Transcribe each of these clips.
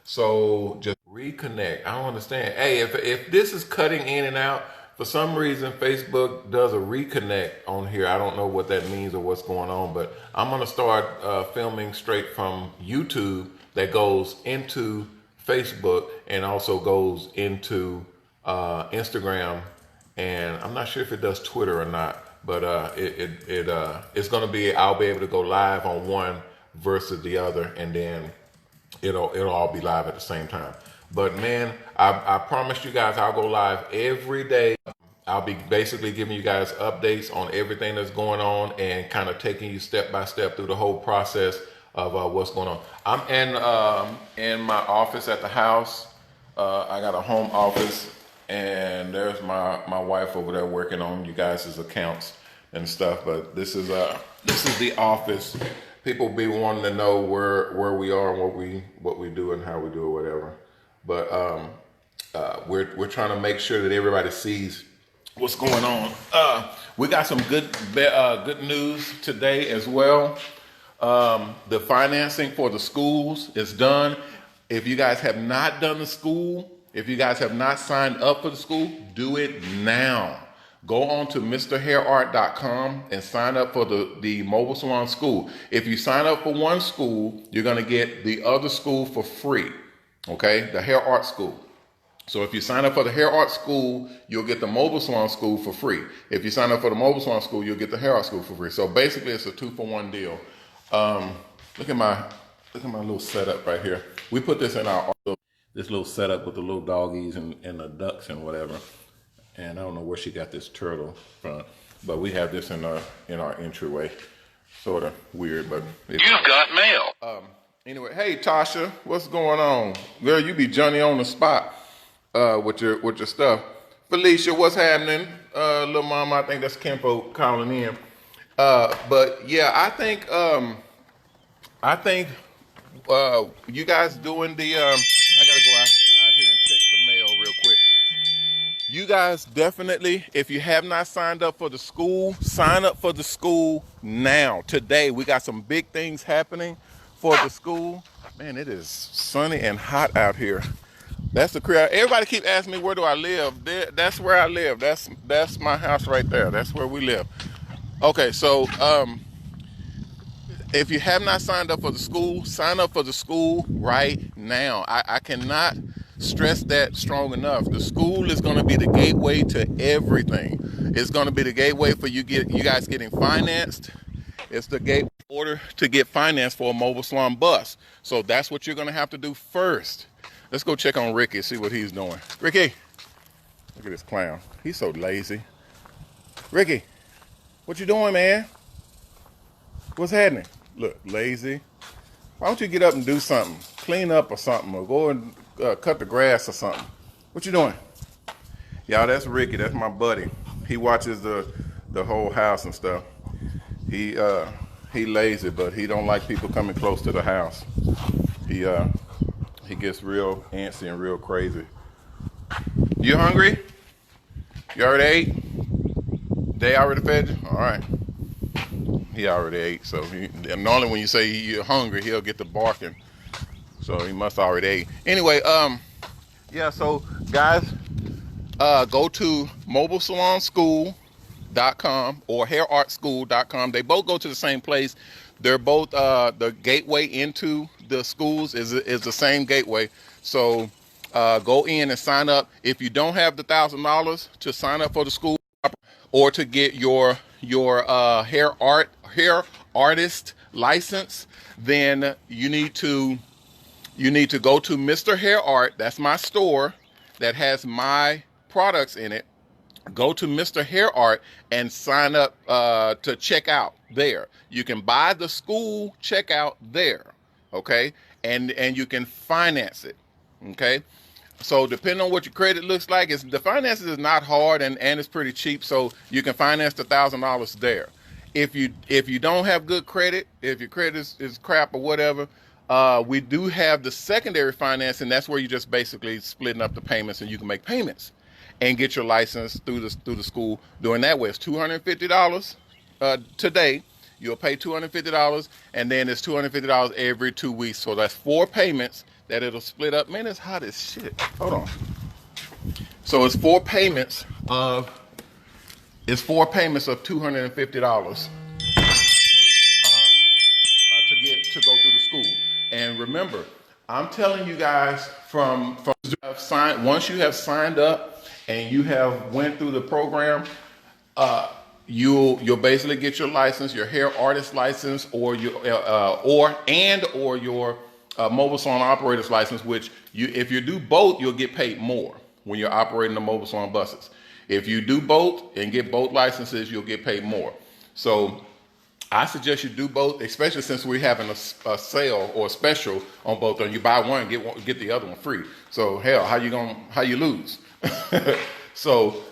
So just reconnect. I don't understand. Hey, if this is cutting in and out, for some reason Facebook does a reconnect on here. I don't know what that means or what's going on, but I'm gonna start filming straight from YouTube that goes into Facebook and also goes into Instagram, and I'm not sure if it does Twitter or not, but it's gonna be, I'll be able to go live on one versus the other, and then it'll all be live at the same time. But man, I promised you guys I'll go live every day. I'll be basically giving you guys updates on everything that's going on and kind of taking you step by step through the whole process of what's going on. I'm in my office at the house. I got a home office, and there's my wife over there working on you guys' accounts and stuff. But this is the office. People be wanting to know where we are and what we do and how we do or whatever. But we're trying to make sure that everybody sees what's going on. We got some good news today as well. The financing for the schools is done. If you guys have not done the school, if you guys have not signed up for the school, do it now. Go on to MrHairArt.com and sign up for the Mobile Salon School. If you sign up for one school, you're going to get the other school for free, okay? The Hair Art School. So if you sign up for the Hair Art School, you'll get the Mobile Salon School for free. If you sign up for the Mobile Salon School, you'll get the Hair Art School for free. So basically, it's a 2-for-1 deal. Look at my little setup right here. We put this in this little setup with the little doggies and the ducks and whatever. And I don't know where she got this turtle from, but we have this in our entryway. Sort of weird, but you've got mail. Anyway, hey Tasha, what's going on? Girl, you be Johnny on the spot with your stuff. Felicia, what's happening? Little mama, I think that's Kimpo calling in. But yeah, I think you guys doing the I gotta go out here and check the mail real quick. You guys definitely, if you have not signed up for the school, sign up for the school now. Today, we got some big things happening for the school. Man, it is sunny and hot out here. That's the crowd. Everybody keep asking me, where do I live? That's where I live. That's my house right there. That's where we live. Okay, so if you have not signed up for the school, sign up for the school right now. I cannot stress that strong enough. The school is going to be the gateway to everything. It's going to be the gateway for you guys getting financed. It's the gateway in order to get financed for a mobile salon bus. So that's what you're going to have to do first. Let's go check on Ricky, see what he's doing. Ricky, look at this clown. He's so lazy. Ricky, what you doing, man? What's happening? Look, lazy. Why don't you get up and do something? Clean up or something, or go and cut the grass or something. What you doing? Y'all, that's Ricky. That's my buddy. He watches the whole house and stuff. He lazy, but he don't like people coming close to the house. He gets real antsy and real crazy. You hungry? You already ate? They already fed you? All right. He already ate, so normally when you say you're hungry, he'll get to barking. So he must already ate. Anyway, yeah, so guys, go to mobilesalonschool.com or hairartschool.com. They both go to the same place. They're both the gateway into the schools is the same gateway. So go in and sign up. If you don't have the $1,000 to sign up for the school or to get your hair artist license, then you need to go to Mr. Hair Art. That's my store that has my products in it. Go to Mr. Hair Art and sign up to check out there. You can buy the school checkout there, okay? And you can finance it, okay? So depending on what your credit looks like, the finances is not hard and it's pretty cheap, so you can finance the $1,000 there. If you don't have good credit, if your credit is crap or whatever, we do have the secondary financing. That's where you just basically splitting up the payments and you can make payments and get your license through the school doing that way. It's $250 today. You'll pay $250, and then it's $250 every 2 weeks. So that's 4 payments that it'll split up. Man, it's hot as shit. Hold on. So it's four payments of $250 to go through the school. And remember, I'm telling you guys once you have signed up and you have went through the program, you'll basically get your license, your hair artist license, or your mobile salon operator's license. Which if you do both, you'll get paid more when you're operating the mobile salon buses. If you do both and get both licenses, you'll get paid more. So I suggest you do both, especially since we're having a sale or a special on both. And you buy one, get the other one free. So hell, how you lose? So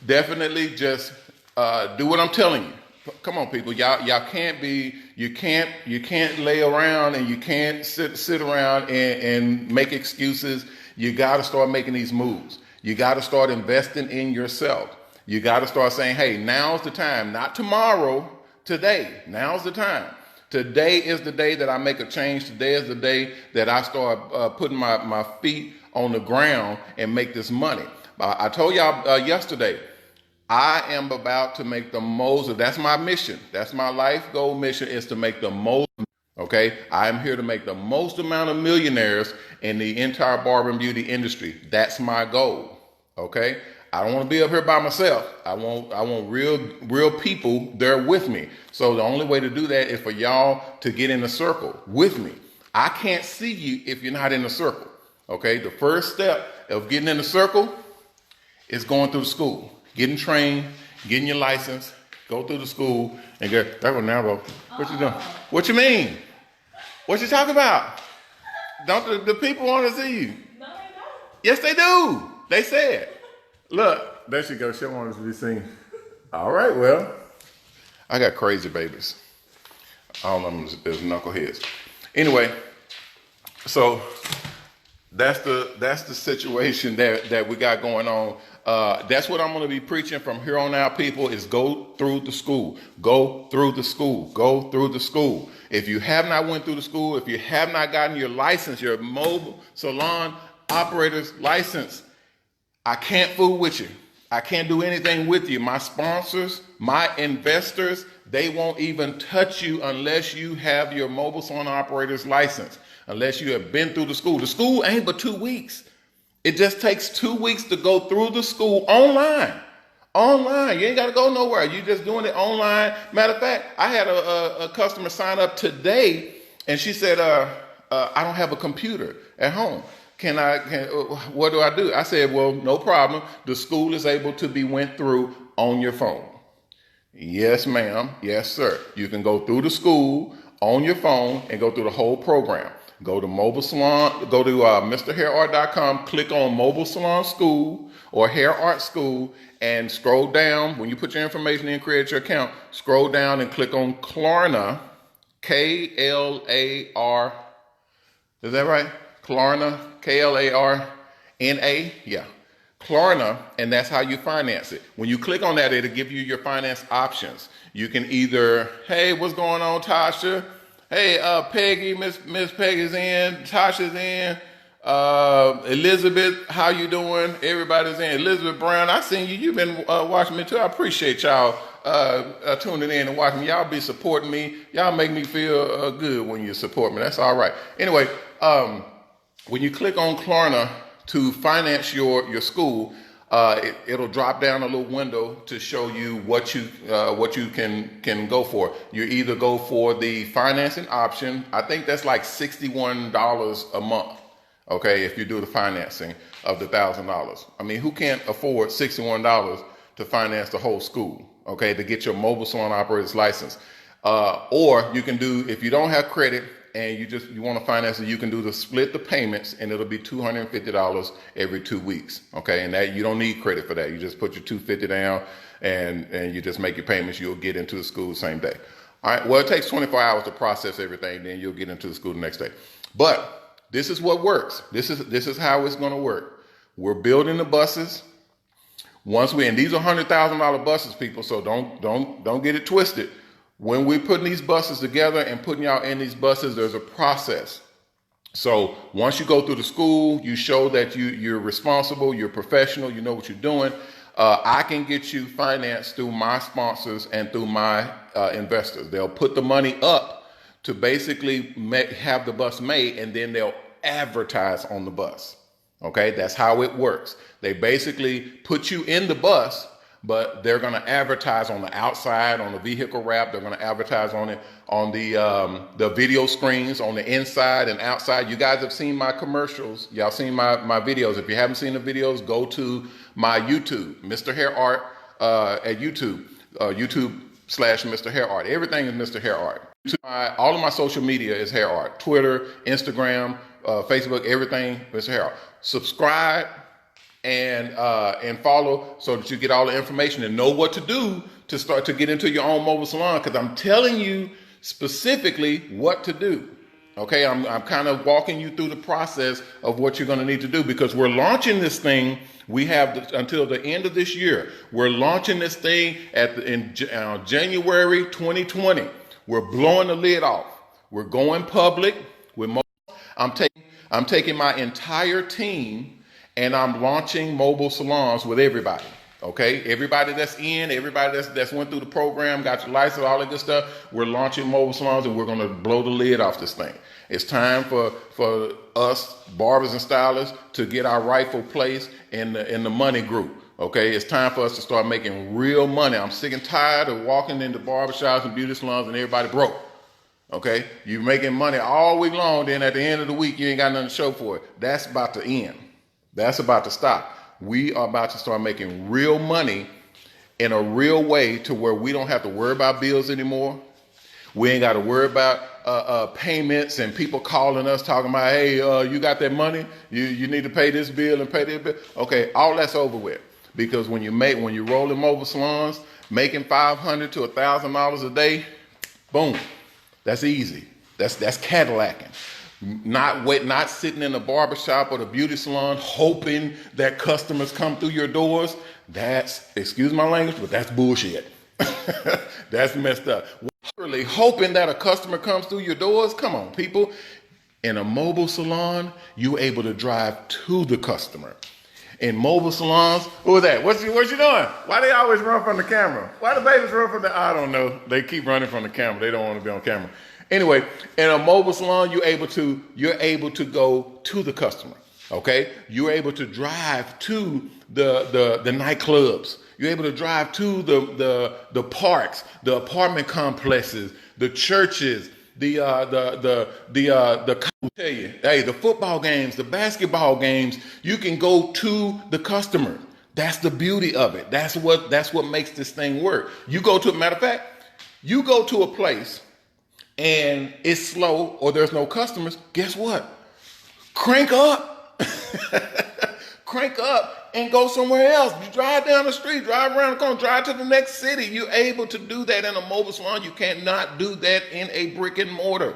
definitely just do what I'm telling you. Come on, people. You can't lay around and you can't sit around and make excuses. You got to start making these moves. You got to start investing in yourself. You got to start saying, hey, now's the time, not tomorrow, today. Now's the time. Today is the day that I make a change. Today is the day that I start putting my feet on the ground and make this money. I told y'all yesterday, I am about to make the most. That's my mission. That's my life goal mission, is to make the most. Okay, I am here to make the most amount of millionaires in the entire barber and beauty industry. That's my goal. Okay, I don't want to be up here by myself. I want real people there with me. So the only way to do that is for y'all to get in the circle with me. I can't see you if you're not in the circle. Okay, the first step of getting in the circle is going through the school, getting trained, getting your license, go through the school, and get that one now, bro. What you doing? What you mean? What you talking about? Don't the people want to see you? No, they don't. Yes, they do. They said. Look, there she goes. She wants to be seen. All right, well, I got crazy babies. All of them is knuckleheads. Anyway, so that's the situation that we got going on. That's what I'm going to be preaching from here on out, people, is go through the school. Go through the school. Go through the school. If you have not went through the school, if you have not gotten your license, your mobile salon operator's license, I can't fool with you. I can't do anything with you. My sponsors, my investors, they won't even touch you unless you have your mobile salon operator's license, unless you have been through the school. The school ain't but 2 weeks. It just takes 2 weeks to go through the school online. Online. You ain't got to go nowhere. You just doing it online. Matter of fact, I had a customer sign up today, and she said, I don't have a computer at home. What do I do? I said, well, no problem. The school is able to be went through on your phone. Yes, ma'am. Yes, sir. You can go through the school on your phone and go through the whole program. Go to Mobile Salon, go to MrHairArt.com, click on Mobile Salon School or Hair Art School, and scroll down. When you put your information in, create your account, scroll down and click on Klarna, Klar. Is that right? Klarna, Klarna, yeah. Klarna, and that's how you finance it. When you click on that, it'll give you your finance options. You can either, hey, what's going on, Tasha? Hey, Peggy, Miss Peggy's in, Tasha's in, Elizabeth, how you doing? Everybody's in. Elizabeth Brown, I seen you. You've been watching me too. I appreciate y'all tuning in and watching me. Y'all be supporting me. Y'all make me feel good when you support me. That's all right. Anyway, when you click on Klarna to finance your school, it'll drop down a little window to show you what you can go for. You either go for the financing option. I think that's like $61 a month. Okay, if you do the financing of the $1,000. I mean, who can't afford $61 to finance the whole school? Okay, to get your mobile salon operator's license. Or you can do, if you don't have credit and you want to finance it, you can do the split the payments, and it'll be $250 every 2 weeks. Okay, and that you don't need credit for that. You just put your $250 down and you just make your payments. You'll get into the school the same day. All right. Well, it takes 24 hours to process everything. Then you'll get into the school the next day. But this is what works. This is how it's going to work. We're building the buses. And these are $100,000 buses, people. So don't get it twisted. When we're putting these buses together and putting y'all in these buses, there's a process. So once you go through the school, you show that you're responsible, you're professional, you know what you're doing. I can get you financed through my sponsors and through my investors. They'll put the money up to basically have the bus made, and then they'll advertise on the bus. Okay, that's how it works. They basically put you in the bus, but they're going to advertise on the outside, on the vehicle wrap. They're going to advertise on it, on the video screens, on the inside and outside. You guys have seen my commercials. Y'all seen my videos. If you haven't seen the videos, go to my YouTube, Mr. Hair Art, at YouTube, YouTube/Mr. Hair Art. Everything is Mr. Hair Art. All of my social media is Hair Art. Twitter, Instagram, Facebook, everything Mr. Hair Art. Subscribe and follow so that you get all the information and know what to do to start to get into your own mobile salon, because I'm telling you specifically what to do. Okay, I'm kind of walking you through the process of what you're going to need to do, because we're launching this thing. We have until the end of this year. We're launching this thing in January 2020. We're blowing the lid off. We're going public with I'm taking my entire team and I'm launching mobile salons with everybody. Okay, everybody that's in, everybody that's went through the program, got your license, all that good stuff. We're launching mobile salons and we're going to blow the lid off this thing. It's time for us barbers and stylists to get our rightful place in the money group. Okay, it's time for us to start making real money. I'm sick and tired of walking into barbershops and beauty salons and everybody broke. Okay, you're making money all week long, then at the end of the week you ain't got nothing to show for it. That's about to end. That's about to stop. We are about to start making real money in a real way, to where we don't have to worry about bills anymore. We ain't got to worry about payments and people calling us talking about, hey, you got that money? You need to pay this bill and pay this bill. Okay, all that's over with. Because when you're rolling mobile salons, making $500 to $1,000 a day, boom, that's easy. That's Cadillacing. Not sitting in the barbershop or the beauty salon hoping that customers come through your doors. That's, excuse my language, but that's bullshit. That's messed up. Really hoping that a customer comes through your doors? Come on, people. In a mobile salon, you're able to drive to the customer. In mobile salons, who is that? What you doing? Why they always run from the camera? Why do babies run from the? I don't know. They keep running from the camera. They don't want to be on camera. Anyway, in a mobile salon, you're able to go to the customer. Okay, you're able to drive to the nightclubs. You're able to drive to the parks, the apartment complexes, the churches, the football games, the basketball games. You can go to the customer. That's the beauty of it. That's what makes this thing work. You go to, matter of fact, you go to a place and it's slow or there's no customers. Guess what? Crank up. Crank up and go somewhere else. You drive down the street, drive around the corner, drive to the next city. You're able to do that in a mobile salon. You cannot do that in a brick and mortar.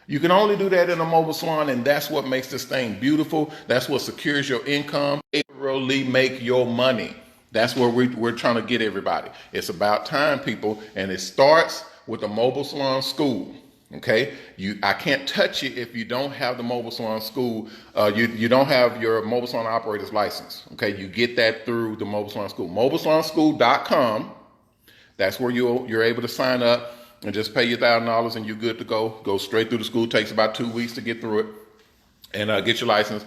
You can only do that in a mobile salon, and that's what makes this thing beautiful. That's what secures your income. Really make your money. That's where we're trying to get everybody. It's about time, people, and it starts with a mobile salon school. Okay, I can't touch it if you don't have the mobile salon school. You don't have your mobile salon operator's license. Okay, you get that through the mobile salon school. MobileSalonSchool.com. That's where you're able to sign up and just pay your $1,000 and you're good to go. Go straight through the school. Takes about 2 weeks to get through it and get your license.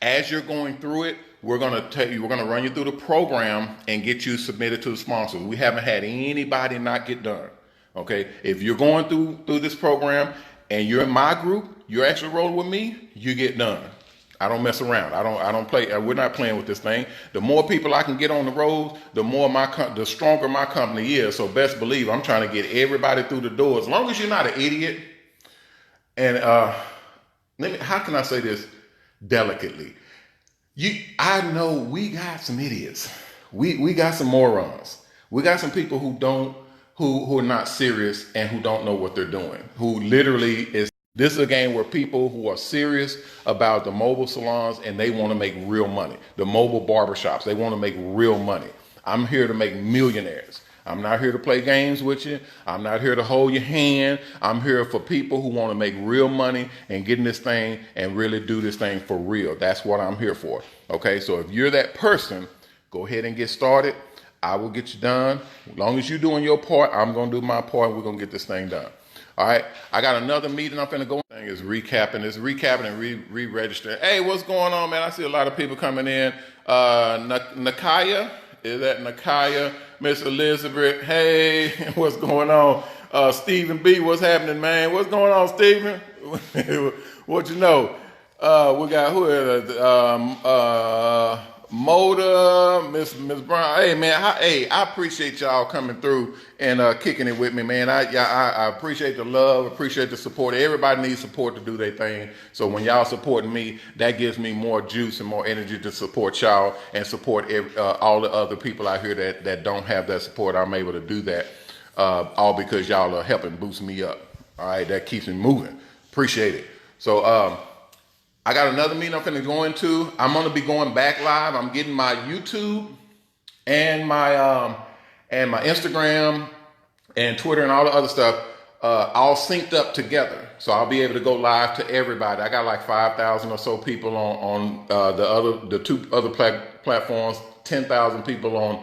As you're going through it, we're gonna run you through the program and get you submitted to the sponsors. We haven't had anybody not get done. Okay, if you're going through this program and you're in my group, you're actually rolling with me, you get done. I don't mess around. I don't play. We're not playing with this thing. The more people I can get on the road, the stronger my company is. So best believe I'm trying to get everybody through the door. As long as you're not an idiot. And how can I say this delicately? I know we got some idiots. We got some morons. We got some people who are not serious and who don't know what they're doing, who literally this is a game where people who are serious about the mobile salons and they want to make real money. The mobile barbershops, they want to make real money. I'm here to make millionaires. I'm not here to play games with you. I'm not here to hold your hand. I'm here for people who want to make real money and get in this thing and really do this thing for real. That's what I'm here for. Okay, so if you're that person, go ahead and get started. I will get you done. As long as you're doing your part, I'm going to do my part, and we're going to get this thing done. All right, I got another meeting I'm finna go. Thing is recapping. It's recapping and re-registering. Hey, what's going on, man? I see a lot of people coming in. Nakaya, is that Nakaya? Miss Elizabeth, hey, what's going on? Stephen B, what's happening, man? What's going on, Stephen? What you know? We got who is it? Moda, Miss Brown. Hey man, I appreciate y'all coming through and kicking it with me, man. I appreciate the love, appreciate the support. Everybody needs support to do their thing. So when y'all supporting me, that gives me more juice and more energy to support y'all and support all the other people out here that don't have that support. I'm able to do that all because y'all are helping boost me up. All right, that keeps me moving. Appreciate it. So I got another meeting I'm finna go into. I'm gonna be going back live. I'm getting my YouTube and my Instagram and Twitter and all the other stuff all synced up together. So I'll be able to go live to everybody. I got like 5,000 or so people on the two other platforms, 10,000 people on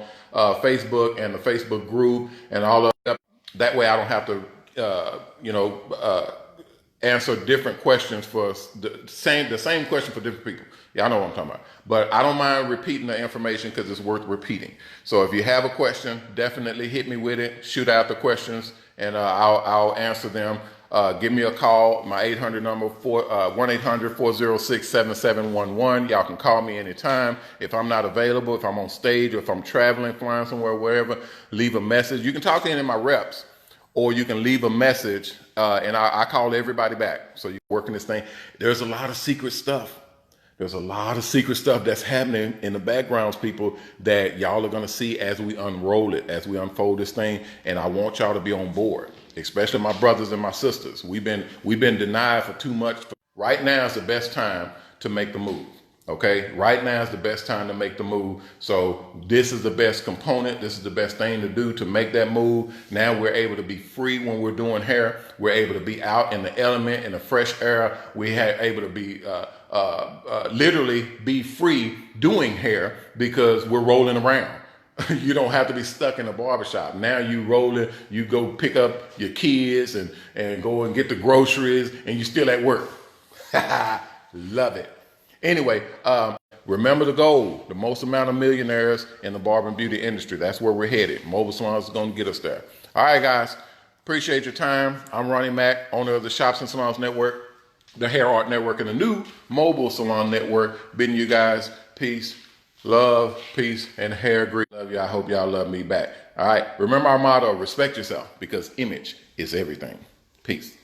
Facebook and the Facebook group and all of that. That way I don't have to answer different questions for the same question for different people. Y'all know what I'm talking about. But I don't mind repeating the information because it's worth repeating. So if you have a question, definitely hit me with it. Shoot out the questions and I'll answer them. Give me a call. My 800 number, 1-800-406-7711. Y'all can call me anytime. If I'm not available, if I'm on stage or if I'm traveling, flying somewhere, wherever, leave a message. You can talk to any of my reps. Or you can leave a message and I call everybody back. So you're working this thing. There's a lot of secret stuff. There's a lot of secret stuff that's happening in the backgrounds, people, that y'all are going to see as we unroll it, as we unfold this thing. And I want y'all to be on board, especially my brothers and my sisters. We've been denied for too much. Right now is the best time to make the move. Okay, right now is the best time to make the move. So this is the best component. This is the best thing to do to make that move. Now we're able to be free when we're doing hair. We're able to be out in the element, in the fresh air. We're able to be literally be free doing hair because we're rolling around. You don't have to be stuck in a barbershop. Now you rolling, you go pick up your kids and go and get the groceries and you're still at work. Love it. Anyway, remember the goal, the most amount of millionaires in the barber and beauty industry. That's where we're headed. Mobile Salons is going to get us there. All right, guys. Appreciate your time. I'm Ronnie Mac, owner of the Shops and Salons Network, the Hair Art Network, and the new Mobile Salon Network. Bidding you guys peace, love, peace, and hair grease. Love you. I hope y'all love me back. All right. Remember our motto, respect yourself, because image is everything. Peace.